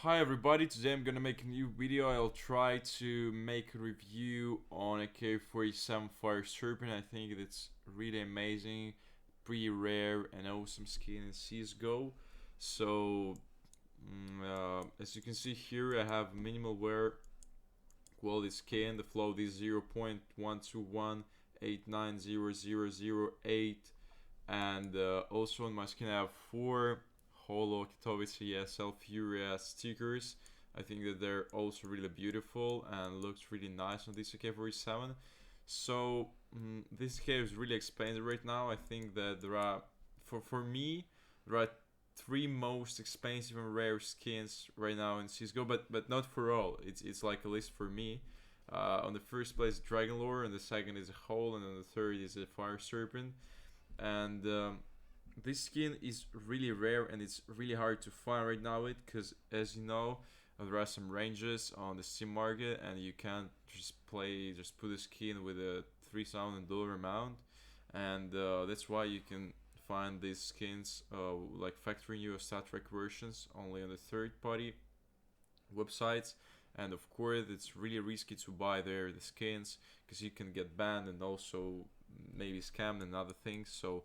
Hi everybody, today I'm gonna make a new video. I'll try to make a review on a K47 Fire Serpent. I think it's really amazing, pretty rare and awesome skin in CSGO. So, as you can see here, I have minimal wear quality skin. The float is 0.121890008, and also on my skin I have 4 Holo Katowice ESL Furia stickers. I think that they're also really beautiful and looks really nice on this AK-47. So this AK is really expensive right now. I think that there are, for me, there are 3 most expensive and rare skins right now in CSGO, but not for all. It's like a list for me. On the first place, Dragon Lore, and the second is a Hole, and on the third is a Fire Serpent. And this skin is really rare and it's really hard to find right now, because as you know, there are some ranges on the Steam market and you can't just put a skin with a $3,000 amount, and that's why you can find these skins like factory new Star Trek versions only on the third party websites. And of course it's really risky to buy there the skins, because you can get banned and also maybe scammed and other things. So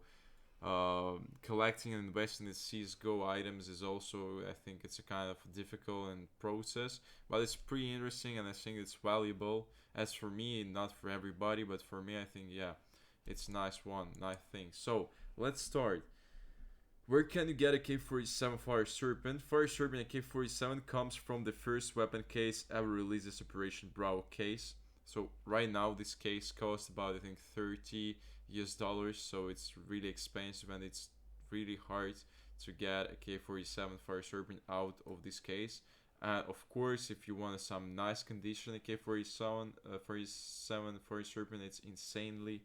collecting and investing in CSGO items is also, I think it's a kind of difficult and process, but it's pretty interesting and I think it's valuable. As for me, not for everybody, but for me, I think, yeah, it's a nice thing. So let's start. Where can you get a K47 Fire Serpent? Fire Serpent AK-47 comes from the first weapon case ever released as Operation Bravo case. So right now this case costs about, I think, $30 US, so it's really expensive and it's really hard to get a K47 Fire Serpent out of this case. And of course, if you want some nice condition AK-47 Fire Serpent, it's insanely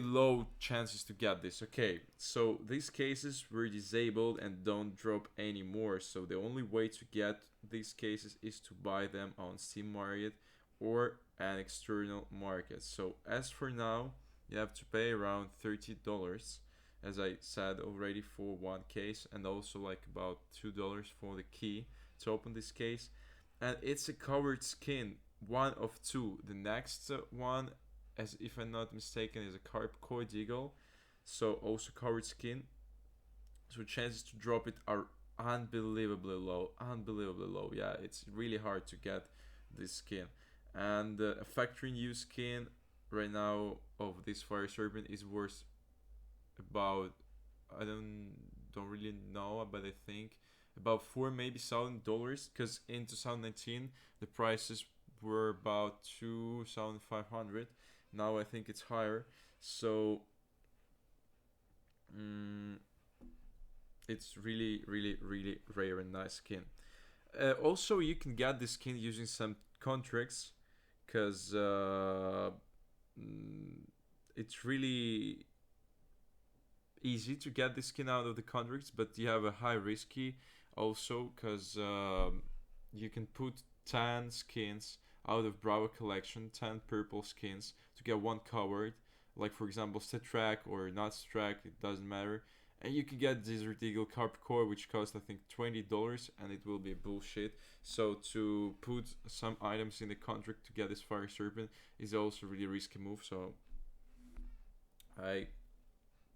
low chances to get this. Okay, so these cases were disabled and don't drop anymore, so the only way to get these cases is to buy them on Steam Market or an external market. So as for now, you have to pay around $30, as I said already, for one case, and also like about $2 for the key to open this case. And it's a covered skin, one of two. The next one, as if I'm not mistaken, is a Carp Coid Eagle, so also covered skin. So chances to drop it are unbelievably low. Yeah, it's really hard to get this skin. And a factory new skin right now of this Fire Serpent is worth about, I don't really know, but I think about $4 maybe thousand, because in 2019 the prices were about 2,500. Now I think it's higher. So it's really rare and nice skin. Also, you can get this skin using some contracts, because it's really easy to get this skin out of the contracts, but you have a high risky also, because you can put 10 skins out of Bravo collection, 10 purple skins to get one covered, like for example Stratrak or not Stratrak, it doesn't matter. And you can get Desert Eagle Carp Core, which costs I think $20, and it will be bullshit. So to put some items in the contract to get this Fire Serpent is also a really risky move. So I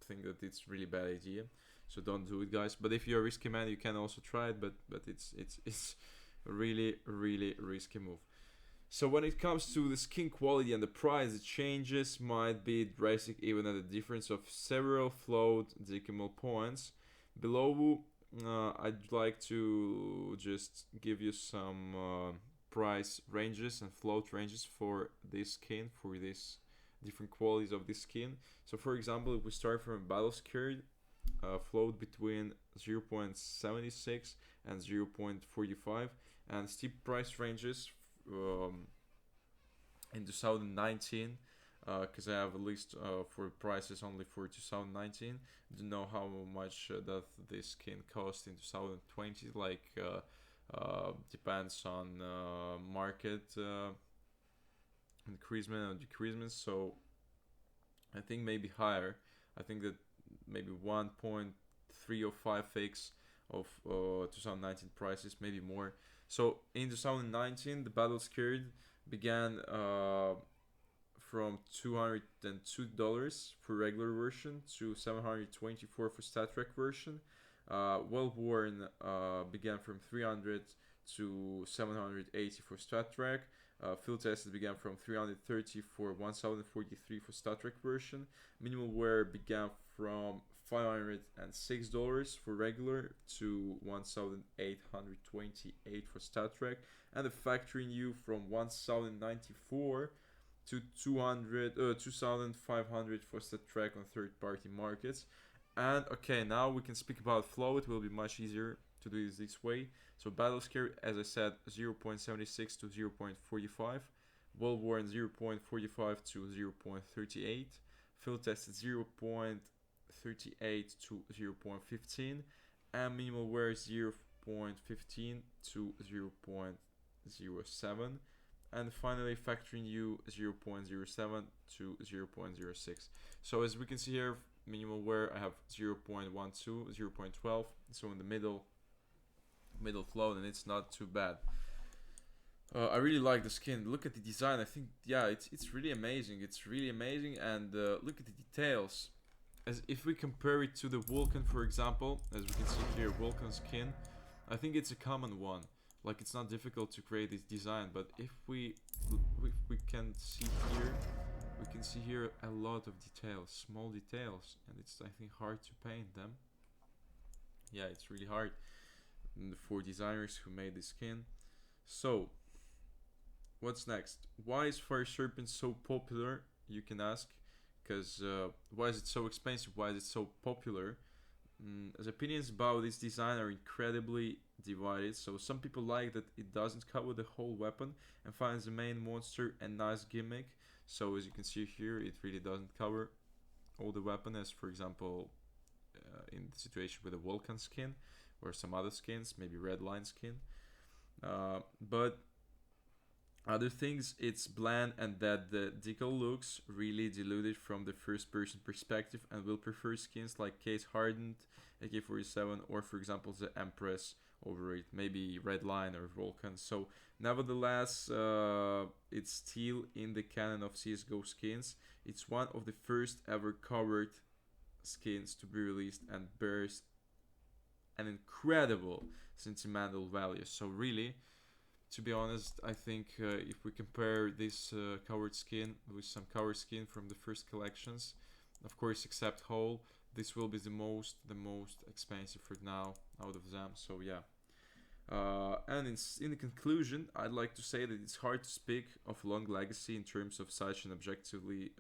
think that it's really bad idea. So don't do it, guys. But if you're a risky man, you can also try it. But it's a really risky move. So when it comes to the skin quality and the price, the changes might be drastic, even at a difference of several float decimal points. Below, I'd like to just give you some price ranges and float ranges for this skin, for these different qualities of this skin. So for example, if we start from a battle scared, float between 0.76 and 0.45, and steep price ranges in 2019, because I have a list for prices only for 2019. Don't know how much that this skin cost in 2020, like depends on market increasement or decreasement. So I think maybe higher. I think that maybe 1.3 or 5x of 2019 prices, maybe more. So in 2019, the Battle Scared began from $202 for regular version to $724 for Star Trek version. Well Worn began from 300 to 780 for Star Trek. Field Tested began from 330 for 1043 for Star Trek version. Minimal Wear began from $506 for regular to 1,828 for Star Trek, and the factory new from 1,094 to 2,500 for Star Trek on third-party markets. And okay, now we can speak about flow. It will be much easier to do this way. So Battle Scare, as I said, 0.76 to 0.45. Well Worn 0.45 to 0.38. Field Tested 0.38 to 0.15. And Minimal Wear 0.15 to 0.07. And finally factory new 0.07 to 0.06. So as we can see here, Minimal Wear I have 0.12, 0.12, so in the middle flow, and it's not too bad. I really like the skin. Look at the design. I think, yeah, it's really amazing. It's really amazing, and look at the details. As if we compare it to the Vulcan, for example, as we can see here, Vulcan skin, I think it's a common one. Like, it's not difficult to create this design, but if we can see here, we can see here a lot of details, small details, and it's, I think, hard to paint them. Yeah, it's really hard for designers who made this skin. So, what's next? Why is Fire Serpent so popular? You can ask, because why is it so expensive? Why is it so popular? As opinions about this design are incredibly divided. So some people like that it doesn't cover the whole weapon and finds the main monster a nice gimmick. So as you can see here, it really doesn't cover all the weapon, as for example in the situation with the Vulcan skin or some other skins, maybe Red Line skin. But other things, it's bland and that the decal looks really diluted from the first person perspective, and will prefer skins like Case Hardened, AK-47, or for example the Empress over it, maybe Red Line or Vulcan. So nevertheless, it's still in the canon of CSGO skins. It's one of the first ever covered skins to be released and bears an incredible sentimental value. So really, to be honest, I think if we compare this covered skin with some covered skin from the first collections, of course except Hole, this will be the most expensive for now out of them. So yeah, and in the conclusion, I'd like to say that it's hard to speak of long legacy in terms of such an objectively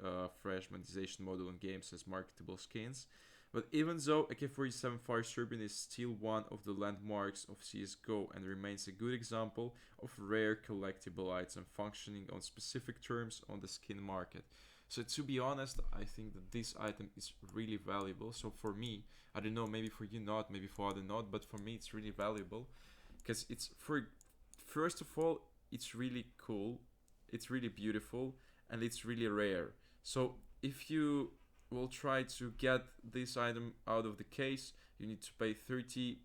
fresh monetization model in games as marketable skins. But even though AK-47 Fire Serpent is still one of the landmarks of CSGO and remains a good example of rare collectible item functioning on specific terms on the skin market. So to be honest, I think that this item is really valuable. So for me, I don't know, maybe for you not, maybe for other not, but for me it's really valuable. Because it's, first of all, it's really cool, it's really beautiful, and it's really rare. So if you will try to get this item out of the case, you need to pay $32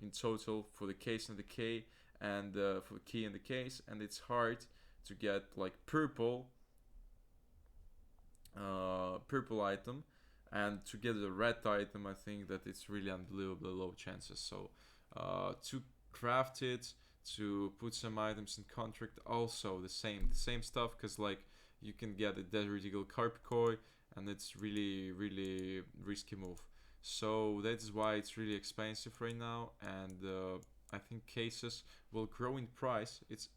in total for the case and the key, and for the key and the case, and it's hard to get like purple item, and to get a red item, I think that it's really unbelievably low chances. So to craft it, to put some items in contract, also the same stuff, because like you can get a Desert Eagle Carpcoy, and it's really risky move. So that's why it's really expensive right now, and I think cases will grow in price. It's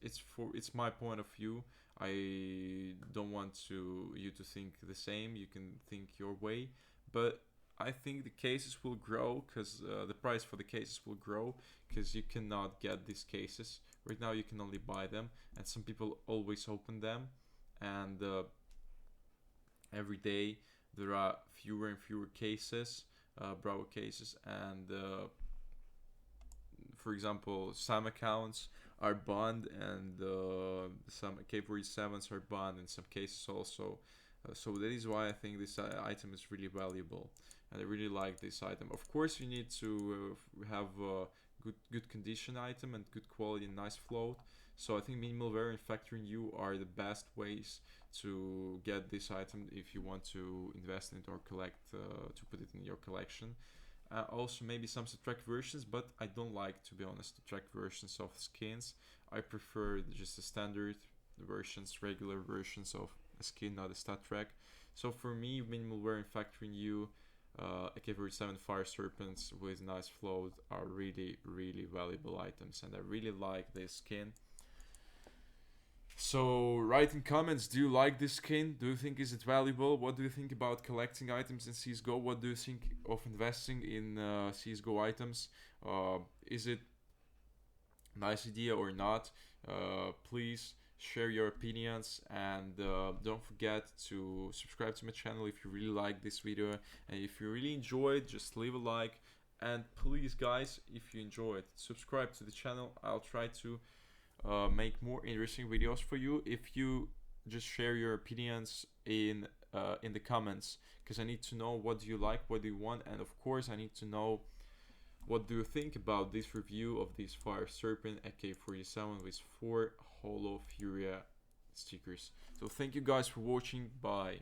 my point of view. I don't want you to think the same. You can think your way, but I think the cases will grow, because the price for the cases will grow, because you cannot get these cases right now. You can only buy them, and some people always open them, and every day there are fewer and fewer cases, Bravo cases, and for example, some accounts are banned, and some AK-47s are banned in some cases also. So that is why I think this item is really valuable. and I really like this item. Of course, you need to have a good condition item and good quality and nice float. So I think minimal wear and factory new are the best ways to get this item if you want to invest in it or collect, to put it in your collection. Also maybe some subtract versions, but I don't like, to be honest, subtract versions of skins. I prefer just the standard versions, regular versions of a skin, not a stat track. So for me, minimal wear and factory new, AK-47 Fire Serpents with nice float are really valuable items, and I really like this skin. So write in comments, do you like this skin? Do you think is it valuable? What do you think about collecting items in CSGO? What do you think of investing in CSGO items? Is it a nice idea or not? Please share your opinions, and don't forget to subscribe to my channel if you really like this video, and if you really enjoyed, just leave a like. And please guys, if you enjoyed, subscribe to the channel. I'll try to make more interesting videos for you if you just share your opinions in the comments, because I need to know what do you like, what do you want, and of course I need to know what do you think about this review of this Fire Serpent AK-47 with 4 Holo Furia stickers. So thank you guys for watching. Bye.